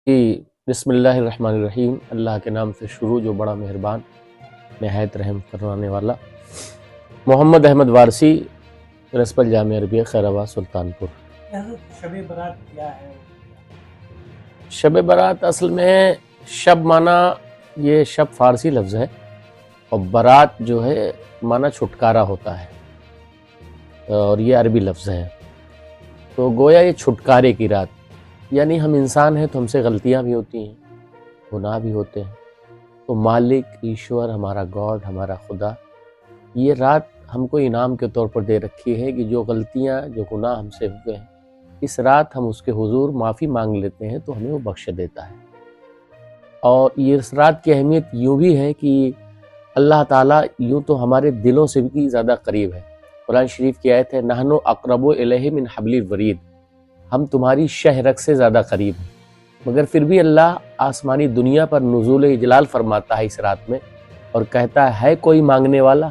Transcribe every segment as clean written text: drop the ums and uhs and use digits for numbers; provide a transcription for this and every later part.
جی، بسم اللہ الرحمن الرحیم۔ اللہ کے نام سے شروع جو بڑا مہربان نہایت رحم فرمانے والا۔ محمد احمد وارثی، پرنسپل جامعہ عربیہ خیر آباد سلطانپور۔ شب برات کیا ہے؟ شب برات اصل میں شب معنی یہ شب فارسی لفظ ہے اور برات جو ہے معنی چھٹکارا ہوتا ہے اور یہ عربی لفظ ہے، تو گویا یہ چھٹکارے کی رات، یعنی ہم انسان ہیں تو ہم سے غلطیاں بھی ہوتی ہیں، گناہ بھی ہوتے ہیں، تو مالک ایشور ہمارا گاڈ ہمارا خدا یہ رات ہم کو انعام کے طور پر دے رکھی ہے کہ جو غلطیاں جو گناہ ہم سے ہوئے ہیں اس رات ہم اس کے حضور معافی مانگ لیتے ہیں تو ہمیں وہ بخش دیتا ہے۔ اور یہ اس رات کی اہمیت یوں بھی ہے کہ اللہ تعالیٰ یوں تو ہمارے دلوں سے بھی زیادہ قریب ہے۔ قرآن شریف کی آیت ہے نحن اقرب الیہ من حبل الورید، ہم تمہاری شہ رگ سے زیادہ قریب ہیں، مگر پھر بھی اللہ آسمانی دنیا پر نزول اجلال فرماتا ہے اس رات میں اور کہتا ہے کوئی مانگنے والا،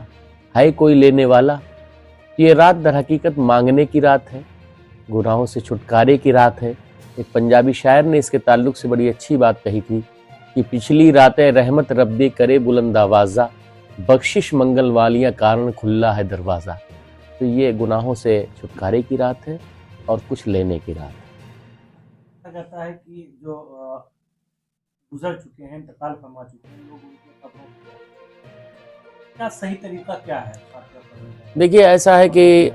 ہے کوئی لینے والا۔ یہ رات در حقیقت مانگنے کی رات ہے، گناہوں سے چھٹکارے کی رات ہے۔ ایک پنجابی شاعر نے اس کے تعلق سے بڑی اچھی بات کہی تھی کہ پچھلی راتیں رحمت رب دے کرے بلند آوازہ، بخشش منگل والیاں کارن کھلا ہے دروازہ۔ تو یہ گناہوں سے چھٹکارے کی رات ہے اور کچھ لینے کی رات ہے۔ کہا جاتا ہے کہ جو گزر چکے ہیں، انتقال فرما چکے ہیں لوگ، ان کی قبروں کا صحیح طریقہ کیا ہے؟ دیکھیے ایسا ہے کہ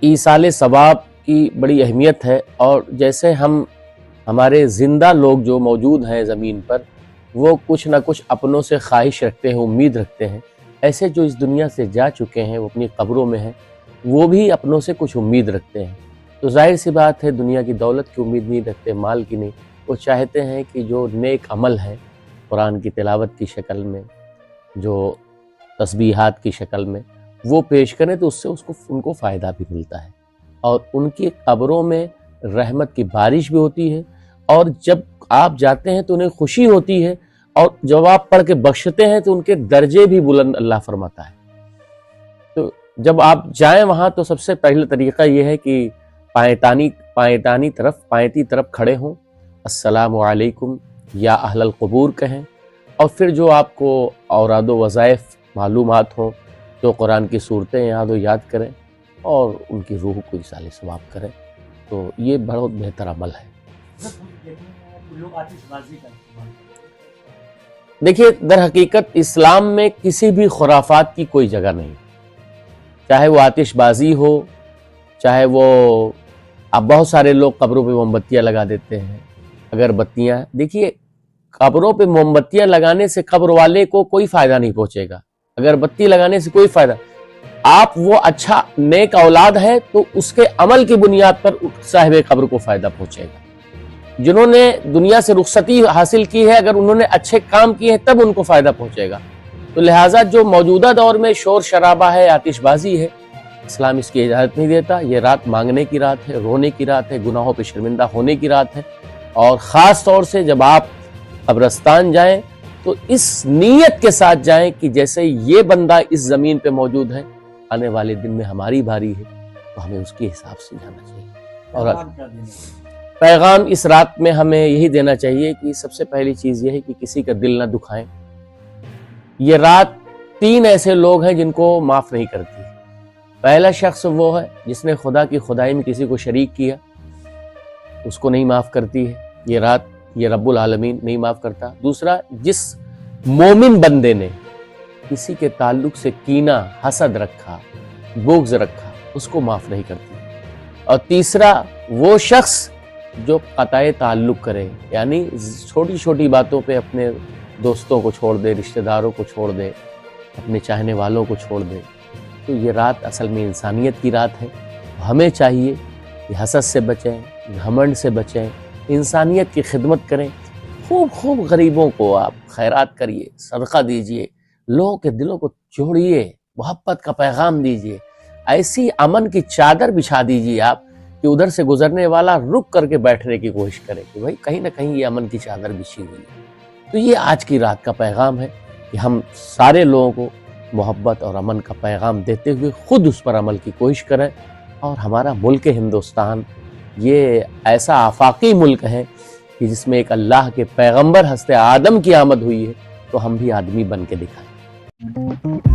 ایصال ثواب کی بڑی اہمیت ہے، اور جیسے ہمارے زندہ لوگ جو موجود ہیں زمین پر وہ کچھ نہ کچھ اپنوں سے خواہش رکھتے ہیں، امید رکھتے ہیں، ایسے جو اس دنیا سے جا چکے ہیں وہ اپنی قبروں میں ہیں، وہ بھی اپنوں سے کچھ امید رکھتے ہیں۔ تو ظاہر سی بات ہے دنیا کی دولت کی امید نہیں رکھتے، مال کی نہیں، وہ چاہتے ہیں کہ جو نیک عمل ہے قرآن کی تلاوت کی شکل میں، جو تسبیحات کی شکل میں وہ پیش کریں تو اس سے ان کو فائدہ بھی ملتا ہے، اور ان کی قبروں میں رحمت کی بارش بھی ہوتی ہے، اور جب آپ جاتے ہیں تو انہیں خوشی ہوتی ہے، اور جب آپ پڑھ کے بخشتے ہیں تو ان کے درجے بھی بلند اللہ فرماتا ہے۔ تو جب آپ جائیں وہاں تو سب سے پہلا طریقہ یہ ہے کہ پائنتی طرف کھڑے ہوں، السلام علیکم یا اہل القبور کہیں، اور پھر جو آپ کو اوراد و وظائف معلومات ہوں تو قرآن کی صورتیں یاد کریں اور ان کی روح کو ایصال ثواب کریں، تو یہ بہت بہتر عمل ہے۔ دیکھیے در حقیقت اسلام میں کسی بھی خرافات کی کوئی جگہ نہیں، چاہے وہ آتش بازی ہو، چاہے وہ اب بہت سارے لوگ قبروں پہ موم بتیاں لگا دیتے ہیں، اگر بتیاں، دیکھیے قبروں پہ موم بتیاں لگانے سے قبر والے کو کوئی فائدہ نہیں پہنچے گا، اگر بتی لگانے سے کوئی فائدہ، آپ وہ اچھا نیک اولاد ہے تو اس کے عمل کی بنیاد پر صاحب قبر کو فائدہ پہنچے گا۔ جنہوں نے دنیا سے رخصتی حاصل کی ہے، اگر انہوں نے اچھے کام کیے ہیں تب ان کو فائدہ پہنچے گا۔ تو لہٰذا جو موجودہ دور میں شور شرابہ ہے، آتش بازی ہے، اسلام اس کی اجازت نہیں دیتا۔ یہ رات مانگنے کی رات ہے، رونے کی رات ہے، گناہوں پہ شرمندہ ہونے کی رات ہے، اور خاص طور سے جب آپ قبرستان جائیں تو اس نیت کے ساتھ جائیں کہ جیسے یہ بندہ اس زمین پہ موجود ہے، آنے والے دن میں ہماری باری ہے تو ہمیں اس کے حساب سے جانا چاہیے۔ اور پیغام اس رات میں ہمیں یہی دینا چاہیے کہ سب سے پہلی چیز یہ ہے کہ کسی کا دل نہ دکھائیں۔ یہ رات 3 ایسے لوگ ہیں جن کو معاف نہیں کرتی۔ پہلا شخص وہ ہے جس نے خدا کی خدائی میں کسی کو شریک کیا، اس کو نہیں معاف کرتی ہے یہ رات، یہ رب العالمین نہیں معاف کرتا۔ دوسرا، جس مومن بندے نے کسی کے تعلق سے کینہ، حسد رکھا، بغض رکھا، اس کو معاف نہیں کرتی۔ اور تیسرا، وہ شخص جو قطع تعلق کرے، یعنی چھوٹی چھوٹی باتوں پہ اپنے دوستوں کو چھوڑ دے، رشتہ داروں کو چھوڑ دے، اپنے چاہنے والوں کو چھوڑ دے، تو یہ رات اصل میں انسانیت کی رات ہے۔ ہمیں چاہیے کہ حسد سے بچیں، گھمنڈ سے بچیں، انسانیت کی خدمت کریں، خوب غریبوں کو آپ خیرات کریے، صدقہ دیجئے، لوگوں کے دلوں کو جوڑیے، محبت کا پیغام دیجئے، ایسی امن کی چادر بچھا دیجئے آپ کہ ادھر سے گزرنے والا رک کر کے بیٹھنے کی کوشش کرے کہ بھائی کہیں نہ کہیں یہ امن کی چادر بچھی ہوئی ہے۔ تو یہ آج کی رات کا پیغام ہے کہ ہم سارے لوگوں کو محبت اور امن کا پیغام دیتے ہوئے خود اس پر عمل کی کوشش کریں، اور ہمارا ملک ہندوستان یہ ایسا آفاقی ملک ہے کہ جس میں ایک اللہ کے پیغمبر حضرت آدم کی آمد ہوئی ہے، تو ہم بھی آدمی بن کے دکھائیں۔